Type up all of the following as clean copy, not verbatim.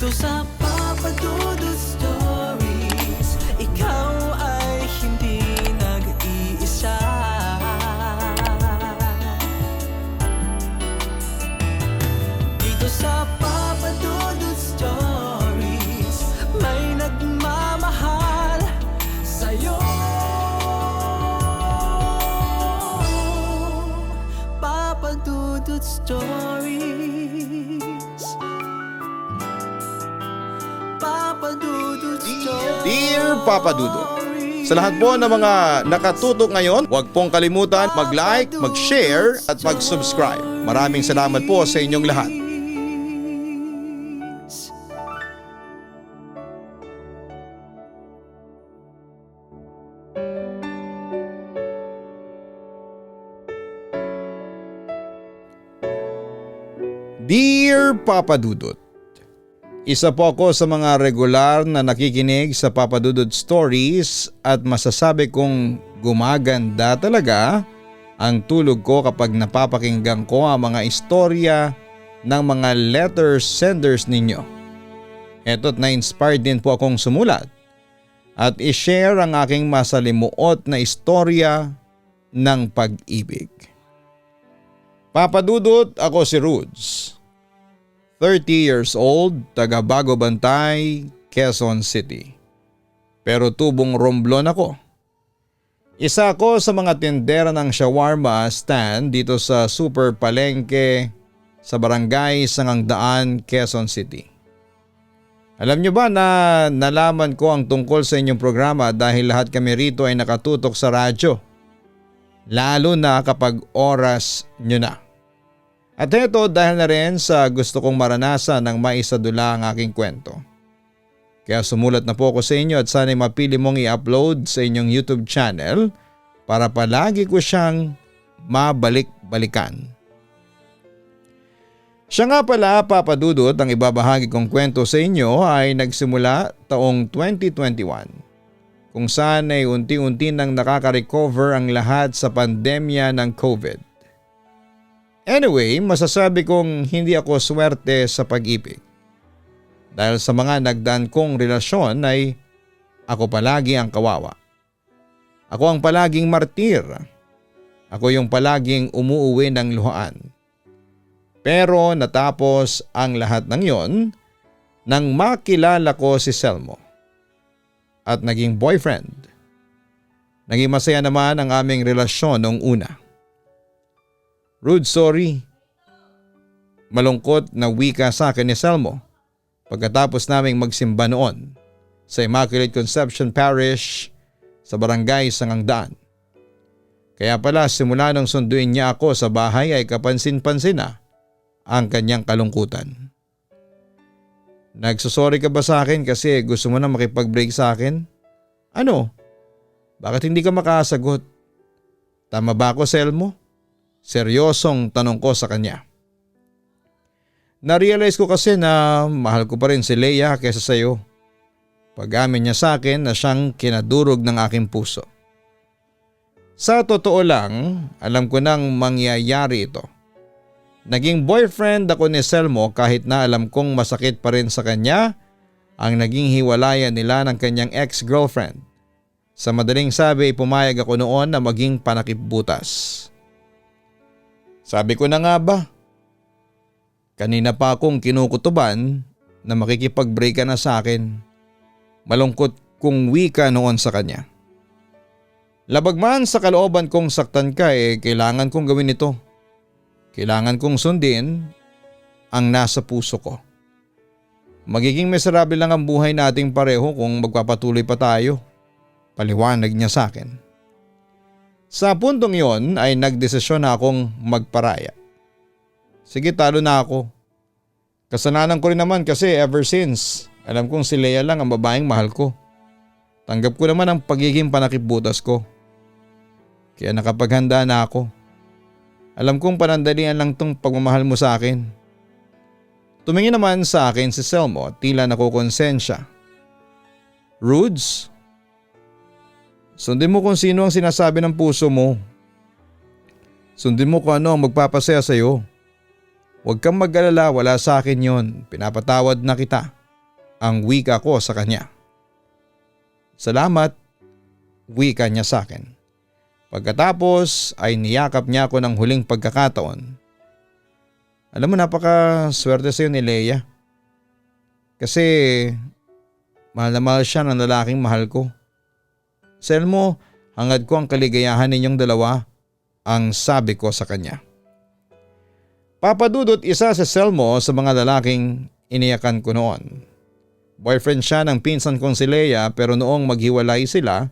Dito sa Papa Dudut Stories, ikaw ay hindi nag-iisa. Dito sa Papa Dudut Stories, may nagmamahal sa'yo. Papa Dudut Stories, Papa Dudut Stories. Dear Papa Dudut, sa lahat po ng mga nakatutok ngayon, huwag pong kalimutan mag-like, mag-share at mag-subscribe. Maraming salamat po sa inyong lahat. Dear Papa Dudut, isa po ako sa mga regular na nakikinig sa Papa Dudut Stories at masasabi kong gumaganda talaga ang tulog ko kapag napapakinggan ko ang mga istorya ng mga letter senders ninyo. Eto't na-inspired din po akong sumulat at i-share ang aking masalimuot na istorya ng pag-ibig. Papa Dudut, ako si Rudes. 30 years old, taga Bago Bantay, Quezon City. Pero tubong Romblon ako. Isa ako sa mga tindera ng shawarma stand dito sa Super Palengke sa Barangay Sangangdaan, Quezon City. Alam nyo ba na nalaman ko ang tungkol sa inyong programa dahil lahat kami rito ay nakatutok sa radyo. Lalo na kapag oras nyo na. At ito dahil na rin sa gusto kong maranasan ng maisadula ang aking kwento. Kaya sumulat na po ako sa inyo at sana'y mapili mong i-upload sa inyong YouTube channel para palagi ko siyang mabalik-balikan. Siya nga pala, Papa Dudut, ang ibabahagi kong kwento sa inyo ay nagsimula taong 2021 kung saan ay unti-unti nang nakaka-recover ang lahat sa pandemya ng COVID. Anyway, masasabi kong hindi ako swerte sa pag-ibig. Dahil sa mga nagdaan kong relasyon ay ako palagi ang kawawa. Ako ang palaging martir. Ako yung palaging umuuwi ng luhaan. Pero natapos ang lahat ng yon nang makilala ko si Selmo. At naging boyfriend. Naging masaya naman ang aming relasyon noong una. Rude, sorry. Malungkot na wika sa akin ni Selmo pagkatapos naming magsimba noon sa Immaculate Conception Parish sa Barangay Sangangdaan. Kaya pala simula nung sunduin niya ako sa bahay ay kapansin-pansin na ang kanyang kalungkutan. Nagsusorry ka ba sa akin kasi gusto mo na makipag-break sa akin? Ano? Bakit hindi ka makasagot? Tama ba ako, Selmo? Seryosong tanong ko sa kanya. Narealize ko kasi na mahal ko pa rin si Leia kaysa sa iyo. Pag-amin niya sa akin na siyang kinadurog ng aking puso. Sa totoo lang, alam ko nang mangyayari ito. Naging boyfriend ako ni Selmo kahit na alam kong masakit pa rin sa kanya ang naging hiwalayan nila ng kanyang ex-girlfriend. Sa madaling sabi, pumayag ako noon na maging panakipbutas. Sabi ko na nga ba? Kanina pa akong kinukutuban na makikipag-break ka na sa akin. Malungkot kong wika noon sa kanya. Labag man sa kalooban kong saktan ka kailangan kong gawin ito. Kailangan kong sundin ang nasa puso ko. Magiging miserable lang ang buhay nating pareho kung magpapatuloy pa tayo. Paliwanag niya sa akin. Sa puntong yon ay nagdesisyon na akong magparaya. Sige, talo na ako. Kasalanan ko rin naman kasi ever since alam kong si Leia lang ang babaeng mahal ko. Tanggap ko naman ang pagiging panakipbutas ko. Kaya nakapaghanda na ako. Alam kong panandalian lang tong pagmamahal mo sa akin. Tumingin naman sa akin si Selmo at tila nakukonsensya. Rudes? Sundin mo kung sino ang sinasabi ng puso mo. Sundin mo kung ano ang magpapasaya sa iyo. Huwag kang mag-alala, wala sa akin yon. Pinapatawad na kita. ang wika ko sa kanya. Salamat, wika niya sa akin. Pagkatapos ay niyakap niya ako ng huling pagkakataon. Alam mo, napaka-swerte sa'yo ni Leia. Kasi mahal na mahal siya ng lalaking mahal ko. Selmo, hangad ko ang kaligayahan ninyong dalawa, ang sabi ko sa kanya. Papadudot, isa sa Selmo sa mga lalaking iniyakan ko noon. Boyfriend siya ng pinsan kong si Leia, pero noong maghiwalay sila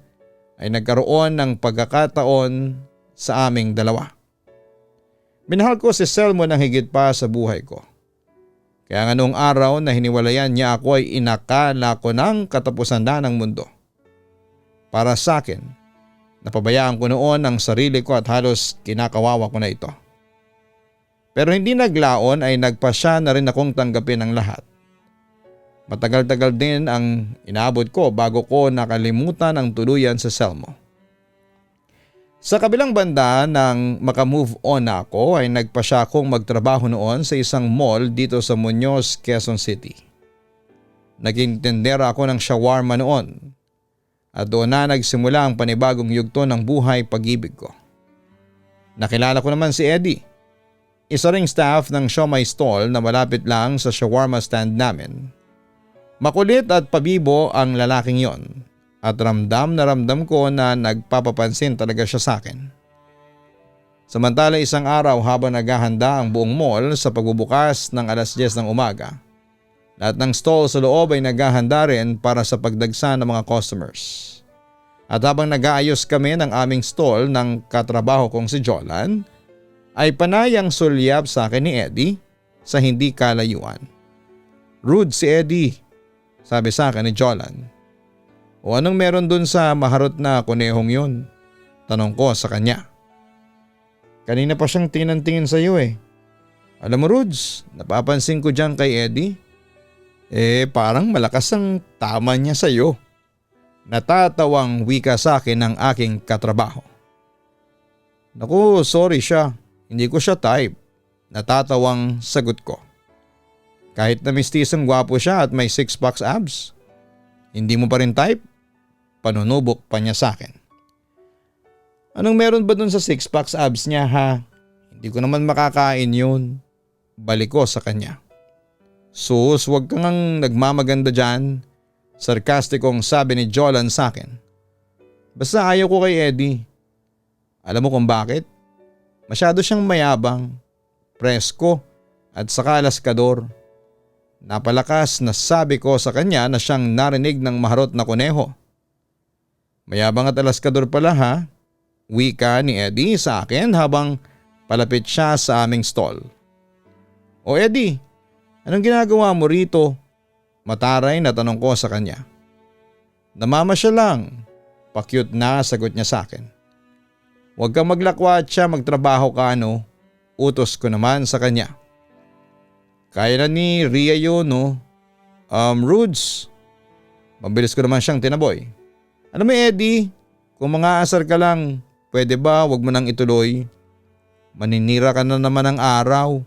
ay nagkaroon ng pagkakataon sa aming dalawa. Minahal ko si Selmo ng higit pa sa buhay ko. Kaya nga noong araw na hiniwalayan niya ako ay inakala ko ng katapusan na ng mundo. Para sa akin, napabayaan ko noon ang sarili ko at halos kinakawawa ko na ito. Pero hindi naglaon ay nagpasya na rin akong tanggapin ang lahat. Matagal-tagal din ang inaabot ko bago ko nakalimutan ang tuluyan sa Selmo. Sa kabilang banda nang makamove on na ako ay nagpasya akong magtrabaho noon sa isang mall dito sa Muñoz, Quezon City. Naging tendera ako ng shawarma noon at doon na nagsimula ang panibagong yugto ng buhay pag-ibig ko. Nakilala ko naman si Eddie, isa ring staff ng siomai stall na malapit lang sa shawarma stand namin. Makulit at pabibo ang lalaking yon. At ramdam na ramdam ko na nagpapapansin talaga siya sa akin. Samantala isang araw habang naghahanda ang buong mall sa pagbubukas ng 10:00 ng umaga, lahat ng stall sa loob ay naghahanda rin para sa pagdagsa ng mga customers. At habang nag-aayos kami ng aming stall ng katrabaho kong si Jolan, ay panayang sulyap sa akin ni Eddie sa hindi kalayuan. "Rude si Eddie," sabi sa akin ni Jolan. "O anong meron dun sa maharot na kunehong yun?" tanong ko sa kanya. "Kanina pa siyang tinantingin sa iyo eh. Alam mo Rudes, napapansin ko dyan kay Eddie. Parang malakas ang tama niya sa iyo." Natatawang wika sa akin ng aking katrabaho. "Naku, sorry siya. Hindi ko siya type." Natatawang sagot ko. "Kahit na mistisang gwapo siya at may 6-pack abs, hindi mo pa rin type?" Panunubok pa niya sa akin. "Anong meron ba dun sa 6-pack abs niya ha? Hindi ko naman makakain yun." Balik ko sa kanya. "Sus, wag kang ang nagmamaganda dyan." Sarkastikong sabi ni Jolan sa akin. "Basta ayaw ko kay Eddie. Alam mo kung bakit? Masyado siyang mayabang, presko at saka alaskador." Napalakas na sabi ko sa kanya na siyang narinig ng maharot na kuneho. "Mayabang at alaskador pala ha?" Wika ni Eddie sa akin habang palapit siya sa aming stall. "O Eddie, anong ginagawa mo rito?" Mataray na tanong ko sa kanya. "Namamasyal lang." Pa-cute na sagot niya sa akin. "Huwag kang maglakwat siya, magtrabaho ka ano?" Utos ko naman sa kanya. "Kaya na ni Ria yun no?" Rudes." Mabilis ko naman siyang tinaboy. "Alam mo Eddie, kung mga asar ka lang, pwede ba wag mo nang ituloy? Maninira ka na naman ng araw."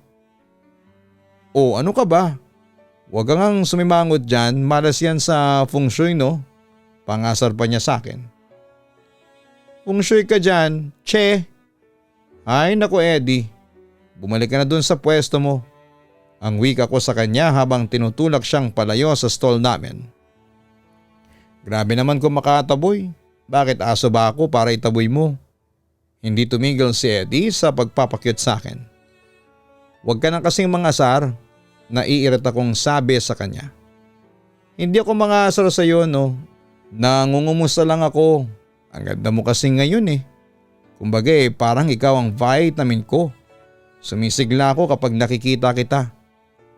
"O ano ka ba? Wag kang ang sumimangot dyan, malas yan sa feng shui no?" Pangasar pa niya sa akin. "Feng shui ka dyan, che." "Ay naku Eddie, bumalik ka na dun sa pwesto mo." Ang wika ko sa kanya habang tinutulak siyang palayo sa stall namin. "Grabe naman kung makataboy. Bakit aso ba ako para itaboy mo?" Hindi tumigil si Eddie sa pagpapakyut sa akin. "Huwag ka na kasing mangasar," naiirita kong sabi sa kanya. "Hindi ako mangasar sa iyo no. Nangungumusta lang ako. Ang ganda mo kasi ngayon eh. Kumbaga parang ikaw ang vitamin ko. Sumisigla ako kapag nakikita kita."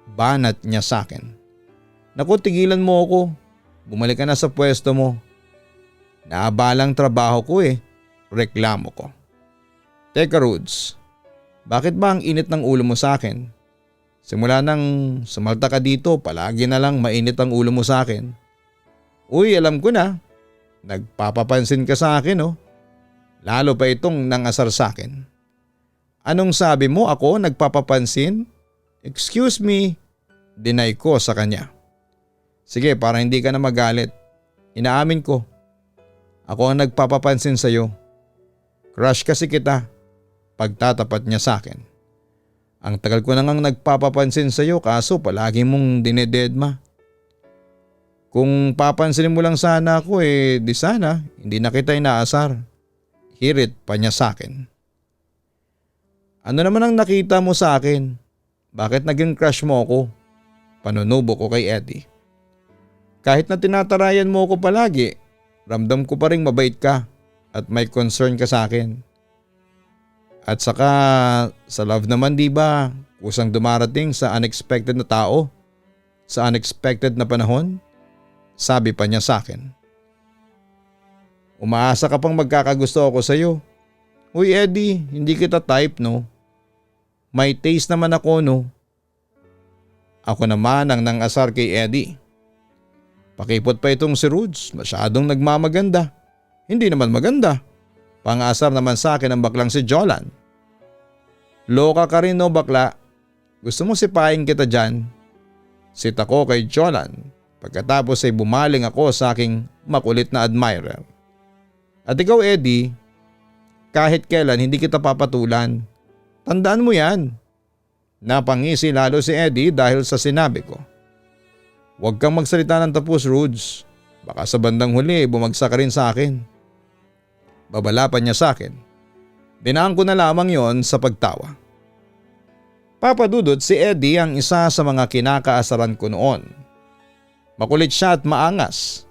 Banat niya sa akin. "Naku, tigilan mo ako. Bumalik ka na sa pwesto mo." "Naabalang trabaho ko eh." Reklamo ko. "Teka Rudes, bakit ba ang init ng ulo mo sa akin? Simula nang sumalta ka dito, palagi na lang mainit ang ulo mo sa akin." "Uy, alam ko na. Nagpapapansin ka sa akin oh. Lalo pa itong nangasar sa akin." "Anong sabi mo, ako nagpapapansin?" "Excuse me." Deny ko sa kanya. Sige, para hindi ka na magalit. Inaamin ko. Ako ang nagpapapansin sa'yo. Crush kasi kita. Pagtatapat niya sa akin. Ang tagal ko nang nagpapapansin sa'yo kaso palagi mong dinededma. Kung papansinin mo lang sana ako di sana hindi na kita inaasar. Hirit pa niya sa akin. Ano naman ang nakita mo sa akin? Bakit naging crush mo ako? Panunubo ko kay Eddie. Kahit na tinatarayan mo ako palagi, ramdam ko pa rin mabait ka at may concern ka sa akin. At saka sa love naman di ba, kusang dumarating sa unexpected na tao, sa unexpected na panahon, sabi pa niya sa akin. Umaasa ka pang magkakagusto ako sa iyo. Uy Eddie, hindi kita type no. May taste naman ako no. Ako naman ang nangasar kay Eddie. Pakipot pa itong si Rudes, masyadong nagmamaganda. Hindi naman maganda. Pangasar naman sa akin ang baklang si Jolan. Loka ka rin no bakla. Gusto mo sipain kita dyan? Sit ako kay Jolan. Pagkatapos ay bumaling ako sa aking makulit na admirer. At ikaw Eddie, kahit kailan hindi kita papatulan. Tandaan mo yan. Napangisi lalo si Eddie dahil sa sinabi ko. Huwag kang magsalita ng tapos Rudes. Baka sa bandang huli bumagsak ka rin sa akin. Babalapan niya sa akin. Dinaan ko na lamang yon sa pagtawa. Papadudot si Eddie ang isa sa mga kinakaasaran ko noon. Makulit siya at maangas.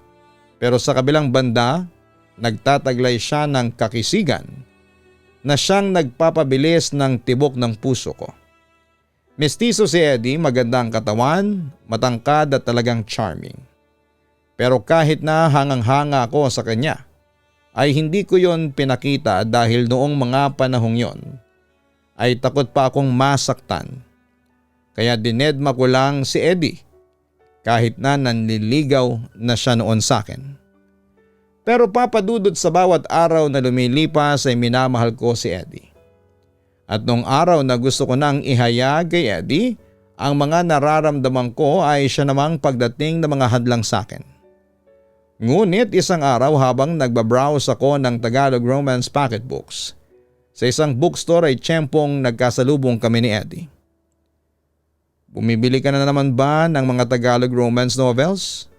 Pero sa kabilang banda, nagtataglay siya ng kakisigan na siyang nagpapabilis ng tibok ng puso ko. Mestizo si Eddie, maganda ang katawan, matangkad at talagang charming. Pero kahit na hangang-hanga ako sa kanya, ay hindi ko yon pinakita dahil noong mga panahong yon ay takot pa akong masaktan. Kaya dinedma ko lang si Eddie kahit na nanliligaw na siya noon sa akin. Pero papadudot sa bawat araw na lumilipas ay minamahal ko si Eddie. At nung araw na gusto ko nang ihayag kay Eddie, ang mga nararamdaman ko ay siya namang pagdating ng mga hadlang sa akin. Ngunit isang araw habang nagbabrowse ako ng Tagalog romance pocketbooks, sa isang bookstore ay tiyempong nagkasalubong kami ni Eddie. Bumibili ka na naman ba ng mga Tagalog romance novels?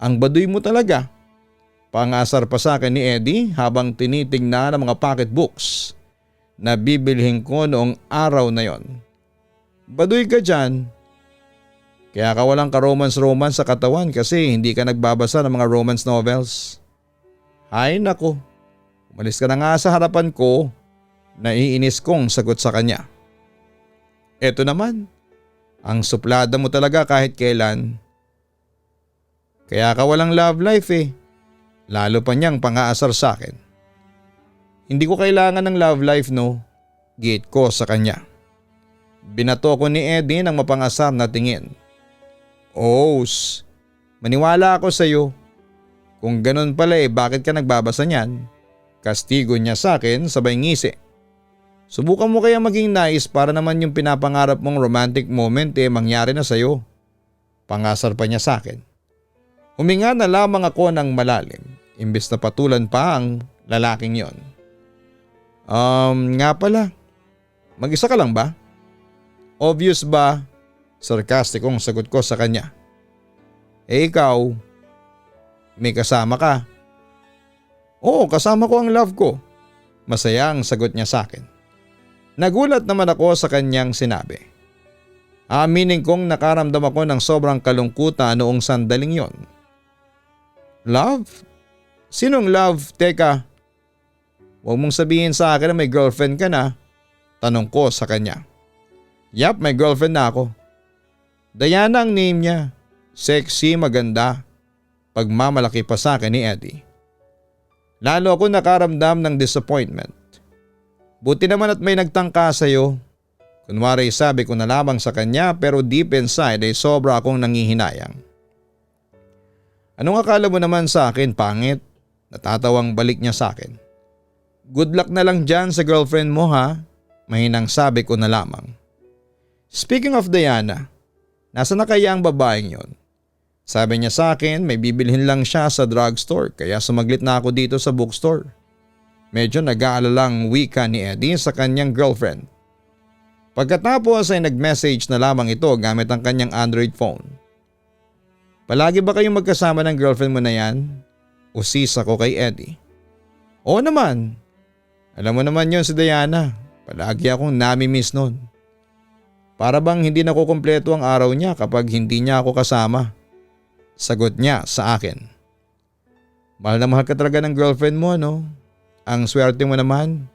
Ang baduy mo talaga. Pangasar pa sa akin ni Eddie habang tinitingnan ang mga pocketbooks na bibilhin ko noong araw na yon. Baduy ka dyan. Kaya ka walang ka-romance-romance sa katawan kasi hindi ka nagbabasa ng mga romance novels. Ay nako, umalis ka na nga sa harapan ko, naiinis kong sagot sa kanya. Eto naman, ang suplada mo talaga kahit kailan. Kaya ka walang love life lalo pa niyang pangaasar sa akin. Hindi ko kailangan ng love life no, gate ko sa kanya. Binato ko ni Eddie ng mapangasar na tingin. Maniwala ako sa iyo. Kung ganun pala bakit ka nagbabasa niyan? Kastigo niya sa akin sabay ngisi. Subukan mo kaya maging nice para naman yung pinapangarap mong romantic moment mangyari na sa iyo. Pangasar pa niya sa akin. Huminga na lamang ako ng malalim, imbes na patulan pa ang lalaking yon. Nga pala, mag-isa ka lang ba? Obvious ba? Sarkastikong sagot ko sa kanya. Ikaw, may kasama ka? Oo, kasama ko ang love ko. Masaya ang sagot niya sa akin. Nagulat naman ako sa kanyang sinabi. Aminin kong nakaramdam ako ng sobrang kalungkutan noong sandaling yon. Love? Sinong love? Teka, huwag mong sabihin sa akin na may girlfriend ka na. Tanong ko sa kanya. Yap, may girlfriend na ako. Diana ang name niya. Sexy, maganda. Pagmamalaki pa sa akin ni Eddie. Lalo ako nakaramdam ng disappointment. Buti naman at may nagtangka sa'yo. Kunwari sabi ko na lamang sa kanya pero deep inside ay sobra akong nangihinayang. Anong akala mo naman sa akin, pangit? Natatawang balik niya sa akin. Good luck na lang dyan sa girlfriend mo ha? Mahinang sabi ko na lamang. Speaking of Diana, nasa na kaya ang babaeng yon? Sabi niya sa akin may bibilhin lang siya sa drugstore kaya sumaglit na ako dito sa bookstore. Medyo nag-aalalang wika ni Eddie sa kanyang girlfriend. Pagkatapos ay nag-message na lamang ito gamit ang kanyang Android phone. Palagi ba kayong magkasama ng girlfriend mo na yan? Usis ako kay Eddie. Oo naman. Alam mo naman yon si Diana. Palagi akong nami-miss nun. Para bang hindi nakukumpleto ang araw niya kapag hindi niya ako kasama. Sagot niya sa akin. Mahal na mahal ka talaga ng girlfriend mo, no? Ang swerte mo naman.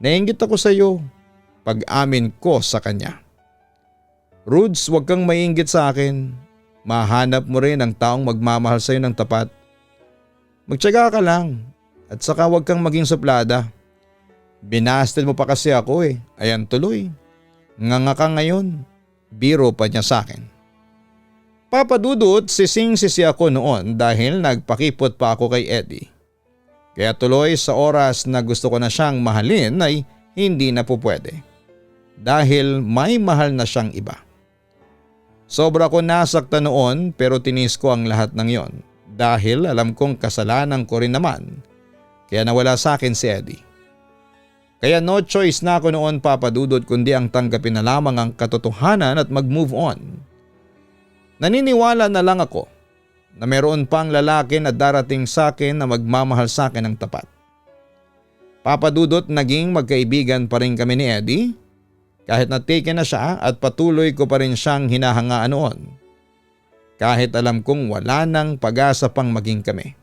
Nainggit ako sa iyo. Pag-amin ko sa kanya. Rudes, huwag kang mainggit sa akin. Mahanap mo rin ang taong magmamahal sa iyo ng tapat. Magtiyaga ka lang. At saka huwag kang maging suplada. Binasted mo pa kasi ako eh. Ayan tuloy. Nganga ka ngayon. Biro pa niya sa akin. Papadudot, sising-sisi ako noon dahil nagpakipot pa ako kay Eddie. Kaya tuloy sa oras na gusto ko na siyang mahalin ay hindi na po pwede. Dahil may mahal na siyang iba. Sobra ko nasaktan noon pero tinis ko ang lahat ng yon. Dahil alam kong kasalanan ko rin naman. Kaya nawala sa akin si Eddie. Kaya no choice na ako noon papadudot kundi ang tanggapin na lamang ang katotohanan at mag-move on. Naniniwala na lang ako na meron pang lalaki na darating sa akin na magmamahal sa akin ng tapat. Papadudot naging magkaibigan pa rin kami ni Eddie kahit na taken na siya at patuloy ko pa rin siyang hinahangaan noon. Kahit alam kong wala nang pag-asa pang maging kami.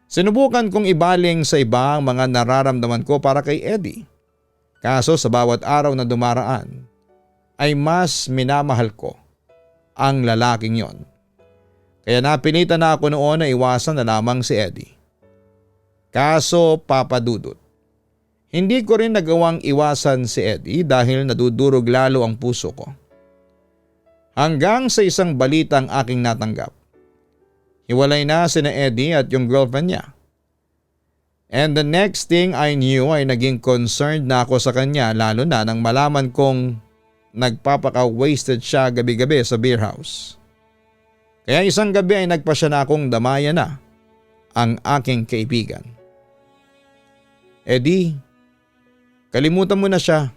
Sinubukan kong ibaling sa iba ang mga nararamdaman ko para kay Eddie. Kaso sa bawat araw na dumaraan ay mas minamahal ko ang lalaking yon. Kaya napilitan na ako noon na iwasan na lamang si Eddie. Kaso papadudot, hindi ko rin nagawang iwasan si Eddie dahil nadudurog lalo ang puso ko. Hanggang sa isang balitang aking natanggap. Hiwalay na sina Eddie at yung girlfriend niya. And the next thing I knew ay naging concerned na ako sa kanya lalo na nang malaman kong nagpapaka-wasted siya gabi-gabi sa beer house. Kaya isang gabi ay nagpasya na akong damaya na ang aking kaibigan. Eddie, kalimutan mo na siya.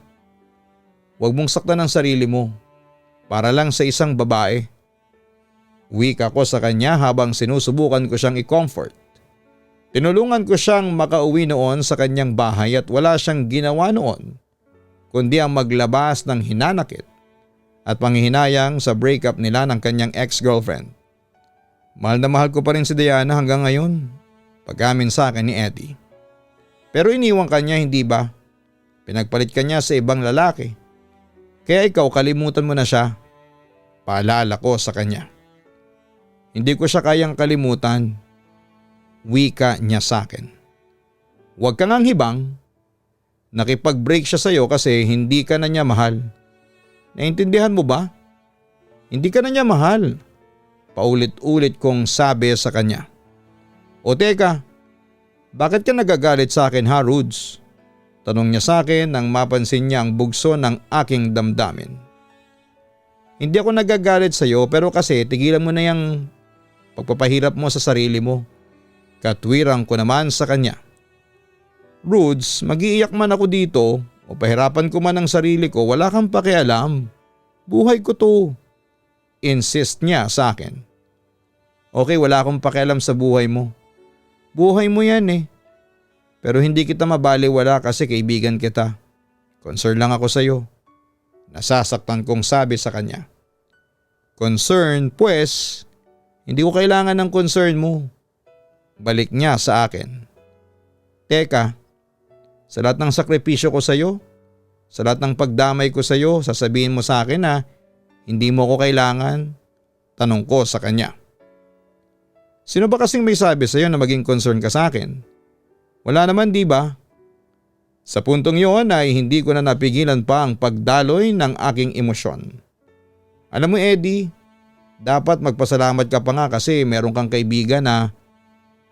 Huwag mong saktan ang sarili mo para lang sa isang babae. Wika ko sa kanya habang sinusubukan ko siyang i-comfort. Tinulungan ko siyang makauwi noon sa kanyang bahay at wala siyang ginawa noon kundi ang maglabas ng hinanakit at panghihinayang sa breakup nila ng kanyang ex-girlfriend. Mahal na mahal ko pa rin si Diana hanggang ngayon, pag-amin sa akin ni Eddie. Pero iniwan kanya, hindi ba? Pinagpalit kanya sa ibang lalaki. Kaya ikaw kalimutan mo na siya. Paalala ko sa kanya. Hindi ko siya kayang kalimutan. Wika niya sa akin. Huwag kang ang hibang. Nakipag-break siya sa'yo kasi hindi ka na niya mahal. Naintindihan mo ba? Hindi ka na niya mahal. Paulit-ulit kong sabi sa kanya. O teka, bakit ka nagagalit sa akin ha, Rudes? Tanong niya sa akin nang mapansin niya ang bugso ng aking damdamin. Hindi ako nagagalit sa iyo pero kasi tigilan mo na yung pagpapahirap mo sa sarili mo. Katwiran ko naman sa kanya. Rudes, mag-iiyak man ako dito o pahirapan ko man ang sarili ko, wala kang pakialam. Buhay ko to. Insist niya sa akin. Okay, wala akong pakialam sa buhay mo. Buhay mo yan eh. Pero hindi kita mabaliwala kasi kaibigan kita. Concern lang ako sa iyo. Nasasaktan kong sabi sa kanya. Concern, pues, hindi ko kailangan ng concern mo. Balik niya sa akin. Teka, sa lahat ng sakripisyo ko sa iyo, sa lahat ng pagdamay ko sa iyo, sasabihin mo sa akin na hindi mo ko kailangan? Tanong ko sa kanya. Sino ba kasing may sabi sa iyo na maging concern ka sa akin? Wala naman, di ba? Sa puntong yun ay hindi ko na napigilan pa ang pagdaloy ng aking emosyon. Alam mo Eddie, dapat magpasalamat ka pa nga kasi meron kang kaibigan na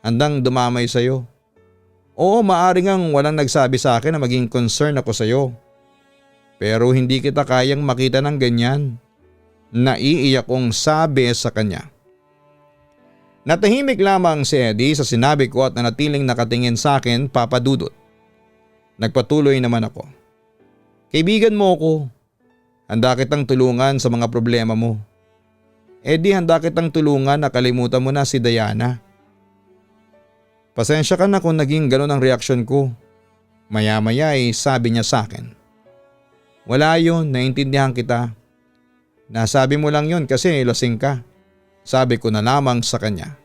handang dumamay sa iyo. Oo, maaring ang walang nagsabi sa akin na maging concern ako sa iyo. Pero hindi kita kayang makita ng ganyan. Naiiyak kong sabi sa kanya. Natahimik lamang si Eddie sa sinabi ko at nanatiling nakatingin sa akin, Papa Dudut. Nagpatuloy naman ako. Kaibigan mo ko. Handa kitang tulungan sa mga problema mo. Eddie, handa kitang tulungan na kalimutan mo na si Diana. Pasensya ka na kung naging gano'n ang reaksyon ko. Maya-maya ay sabi niya sa akin. Wala yun, naintindihan kita. Nasabi mo lang yun kasi lasing ka. Sabi ko na lamang sa kanya.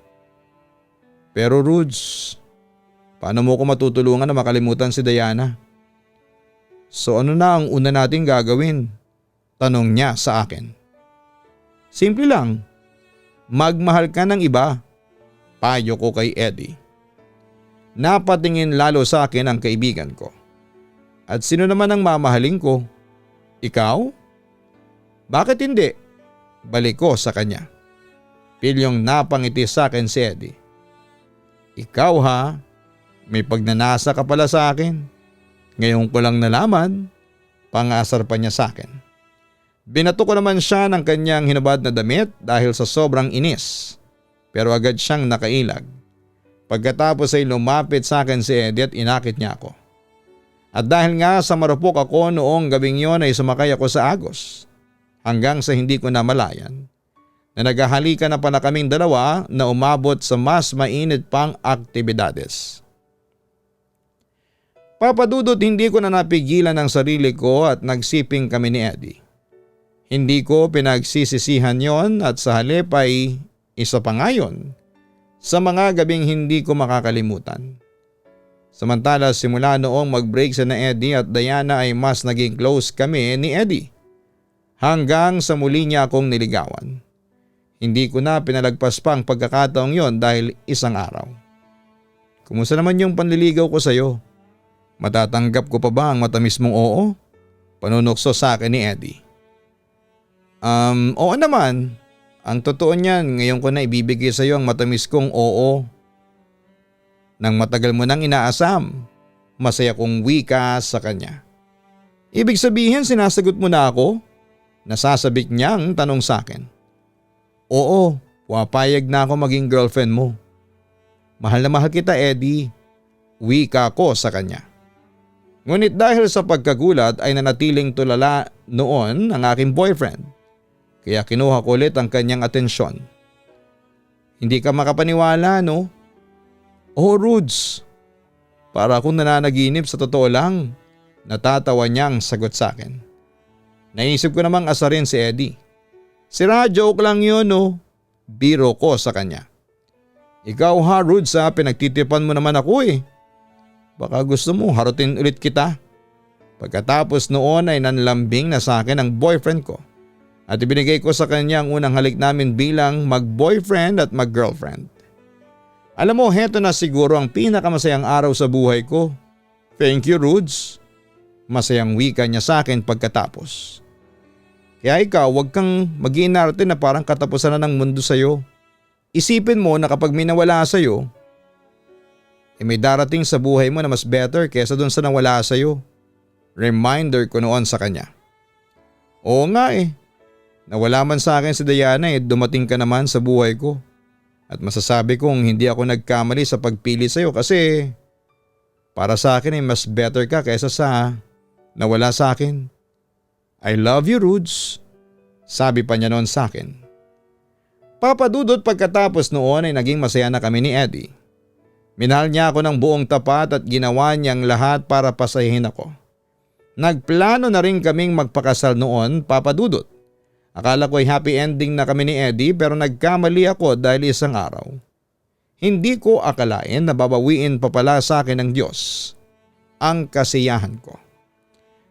Pero Rudes, paano mo ko matutulungan na makalimutan si Diana? So ano na ang una nating gagawin? Tanong niya sa akin. Simple lang, magmahal ka ng iba. Payo ko kay Eddie. Napatingin lalo sa akin ang kaibigan ko. At sino naman ang mamahalin ko? Ikaw? Bakit hindi? Balik ko sa kanya. Pilyong napangiti sa akin si Eddie. Ikaw ha? May pagnanasa ka pala sa akin. Ngayon ko lang nalaman. Pangasar pa niya sa akin. Binato ko naman siya ng kanyang hinubad na damit dahil sa sobrang inis. Pero agad siyang nakailag. Pagkatapos ay lumapit sa akin si Eddie at inakit niya ako. At dahil nga sa marupok ako noong gabing yon ay sumakay ako sa agos. Hanggang sa hindi ko namalayan na naghahalikan na pala kaming dalawa na umabot sa mas mainit pang aktibidades. Papadudot, hindi ko na napigilan ang sarili ko at nagsiping kami ni Eddie. Hindi ko pinagsisisihan yon at sa halip ay isa pa ngayon sa mga gabing hindi ko makakalimutan. Samantala simula noong mag-break sa na Eddie at Diana ay mas naging close kami ni Eddie. Hanggang sa muli niya akong niligawan. Hindi ko na pinalagpas pa ang pagkakataong yon dahil isang araw. Kumusta naman yung panliligaw ko sa'yo? Matatanggap ko pa ba ang matamis mong oo? Panunukso sa akin ni Eddie. Oo naman. Ang totoo niyan, ngayon ko na ibibigay sa iyo ang matamis kong oo. Nang matagal mo nang inaasam, masaya kong wika sa kanya. Ibig sabihin sinasagot mo na ako? Nasasabik niyang tanong sa akin. Oo, papayag na ako maging girlfriend mo. Mahal na mahal kita, Eddie. Wika ko sa kanya. Ngunit dahil sa pagkagulat ay nanatiling tulala noon ang aking boyfriend. Kaya kinuha ko ulit ang kanyang atensyon. Hindi ka makapaniwala, no? Oh, Rudes. Para akong nananaginip sa totoo lang. Natatawa niyang sagot sa akin. Naisip ko namang asarin si Eddie. Sira, joke lang yun, no? Biro ko sa kanya. Ikaw ha, Rudes ha, pinagtitipan mo naman ako eh. Baka gusto mo harutin ulit kita. Pagkatapos noon ay nanlambing na sa akin ang boyfriend ko. At ibinigay ko sa kanya ang unang halik namin bilang mag-boyfriend at mag-girlfriend. Alam mo, heto na siguro ang pinakamasayang araw sa buhay ko. Thank you, Rudes. Masayang wika niya sa akin pagkatapos. Kaya ikaw, huwag kang mag-iinarte na parang katapusan na ng mundo sa'yo. Isipin mo na kapag may nawala sa'yo, may darating sa buhay mo na mas better kesa dun sa nawala sa'yo. Reminder ko noon sa kanya. Oo nga eh. Nawala man sa akin si Diana dumating ka naman sa buhay ko. At masasabi kong hindi ako nagkamali sa pagpili sa'yo kasi para sa akin mas better ka kesa sa nawala sa akin. I love you, Rudes. Sabi pa niya noon sa akin. Papadudot pagkatapos noon ay naging masaya na kami ni Eddie. Minahal niya ako ng buong tapat at ginawa niyang lahat para pasayahin ako. Nagplano na rin kaming magpakasal noon, Papadudot. Akala ko ay happy ending na kami ni Eddie pero nagkamali ako dahil isang araw. Hindi ko akalain na babawiin pa pala sa akin ng Diyos ang kasiyahan ko.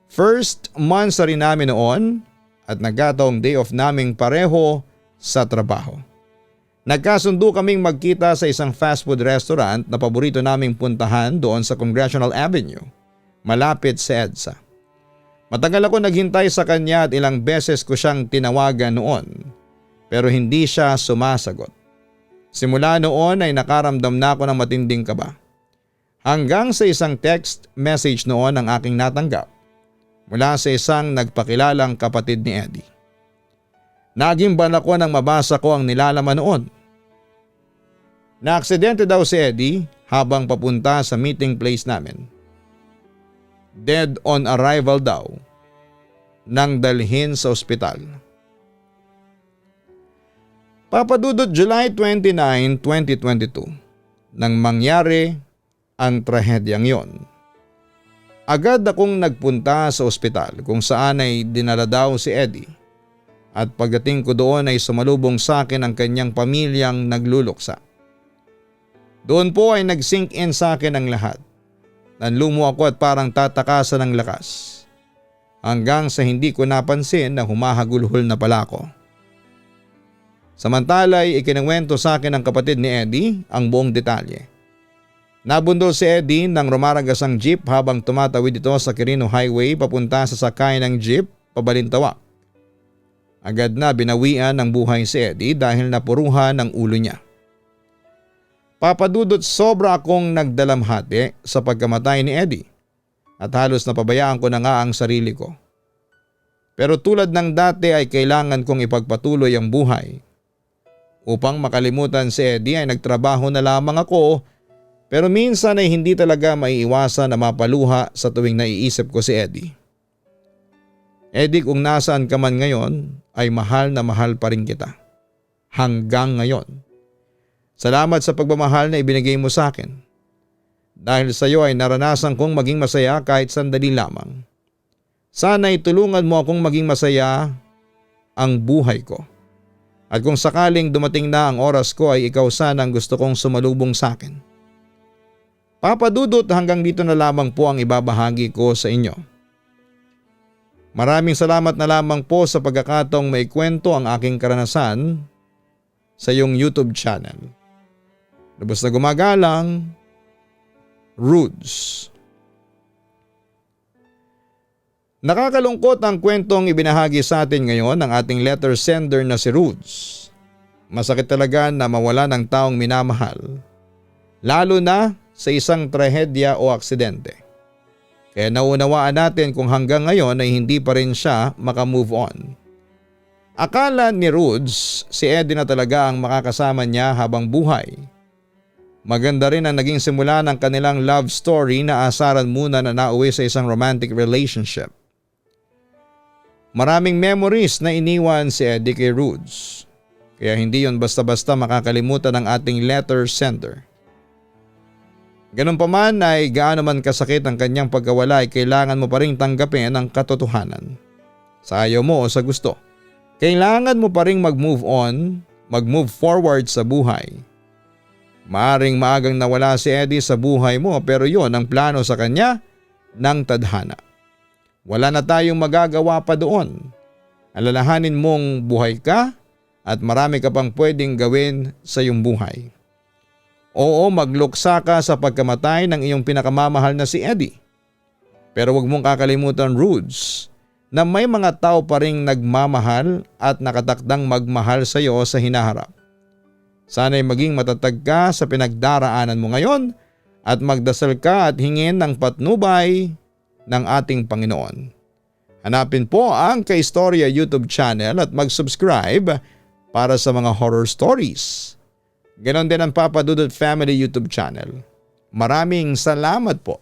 First month sa rin namin noon at nagkataong day off naming pareho sa trabaho. Nagkasundo kaming magkita sa isang fast food restaurant na paborito naming puntahan doon sa Congressional Avenue, malapit sa EDSA. Matagal ako naghintay sa kanya at ilang beses ko siyang tinawagan noon pero hindi siya sumasagot. Simula noon ay nakaramdam na ako ng matinding kaba. Hanggang sa isang text message noon ang aking natanggap mula sa isang nagpakilalang kapatid ni Eddie. Nagimban ako nang mabasa ko ang nilalaman noon. Naaksidente daw si Eddie habang papunta sa meeting place namin. Dead on arrival daw nang dalhin sa ospital. Papadudot July 29, 2022 nang mangyari ang trahedyang yon. Agad akong nagpunta sa ospital kung saan ay dinala daw si Eddie at pagdating ko doon ay sumalubong sa akin ang kanyang pamilyang nagluluksa. Doon po ay nag-sink in sa akin ang lahat. Nanlumo ako at parang tatakasan ng lakas hanggang sa hindi ko napansin na humahagulhol na pala ako. Samantala'y ikinuwento sa akin ng kapatid ni Eddie ang buong detalye. Nabundol si Eddie nang rumaragas ang jeep habang tumatawid ito sa Quirino Highway papunta sa sakay ng jeep pabalintawak. Agad na binawian ng buhay si Eddie dahil napuruhan ang ulo niya. Papadudot sobra akong nagdalamhati sa pagkamatay ni Eddie at halos napabayaan ko na nga ang sarili ko. Pero tulad ng dati ay kailangan kong ipagpatuloy ang buhay. Upang makalimutan si Eddie ay nagtrabaho na lamang ako, pero minsan ay hindi talaga maiiwasan na mapaluha sa tuwing naiisip ko si Eddie. Eddie, kung nasaan ka man ngayon ay mahal na mahal pa rin kita. Hanggang ngayon. Salamat sa pagmamahal na ibinigay mo sa akin. Dahil sa iyo ay naranasan kong maging masaya kahit sandali lamang. Sana'y tulungan mo akong maging masaya ang buhay ko. At kung sakaling dumating na ang oras ko ay ikaw sana ang gusto kong sumalubong sa akin. Papadudot, hanggang dito na lamang po ang ibabahagi ko sa inyo. Maraming salamat na lamang po sa pagkakataong maikwento ang aking karanasan sa iyong YouTube channel. Lubos na gumagalang, Rudes. Nakakalungkot ang kwentong ibinahagi sa atin ngayon ng ating letter sender na si Rudes. Masakit talaga na mawala ng taong minamahal, lalo na sa isang trahedya o aksidente. Kaya naunawaan natin kung hanggang ngayon ay hindi pa rin siya makamove on. Akala ni Rudes si Eddie na talaga ang makakasama niya habang buhay. Maganda rin ang naging simula ng kanilang love story na asaran muna na nauwi sa isang romantic relationship. Maraming memories na iniwan si Eddie kay Rudes, kaya hindi yon basta-basta makakalimutan ng ating letter sender. Ganun pa man ay gaano man kasakit ang kanyang pagkawala ay kailangan mo pa rin tanggapin ang katotohanan. Sa ayaw mo o sa gusto, kailangan mo pa rin mag-move on, mag-move forward sa buhay. Maaring maagang nawala si Eddie sa buhay mo pero yon ang plano sa kanya ng tadhana. Wala na tayong magagawa pa doon. Alalahanin mong buhay ka at marami ka pang pwedeng gawin sa iyong buhay. Oo, magluksa ka sa pagkamatay ng iyong pinakamamahal na si Eddie. Pero huwag mong kakalimutan, Rudes, na may mga tao pa ring nagmamahal at nakatakdang magmahal sa iyo sa hinaharap. Sana'y maging matatag ka sa pinagdaraanan mo ngayon at magdasal ka at hingin ng patnubay ng ating Panginoon. Hanapin po ang Kaistorya YouTube channel at mag-subscribe para sa mga horror stories. Ganon din ang Papa Dudut Family YouTube channel. Maraming salamat po.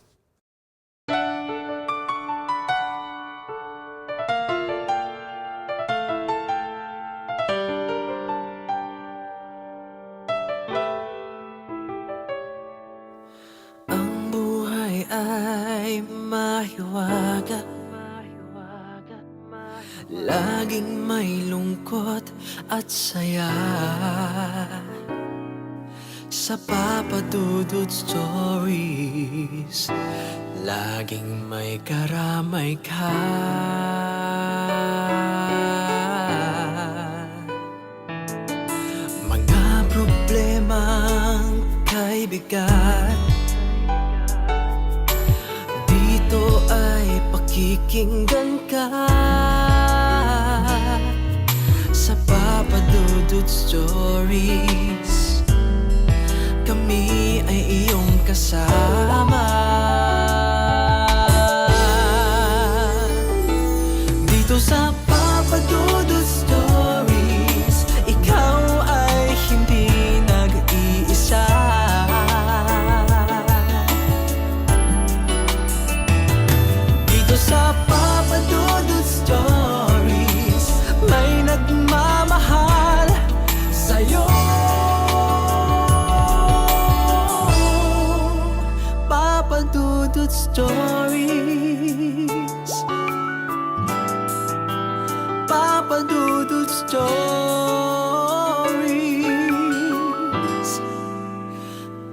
Ang buhay ay mahiwaga, laging may lungkot at saya. Sa Papa Dudut Stories, laging may karamay ka. Mga problemang kay bigat, dito ay pakikinggan ka. Sa Papa Dudut Stories, kami ay iyong kasama. Dito sa Papa Dudut Stories, Stories. Papa Dudut Stories.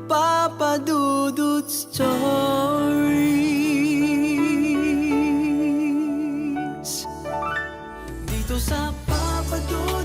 Papa Dudut Stories. Dito sa Papa Dudut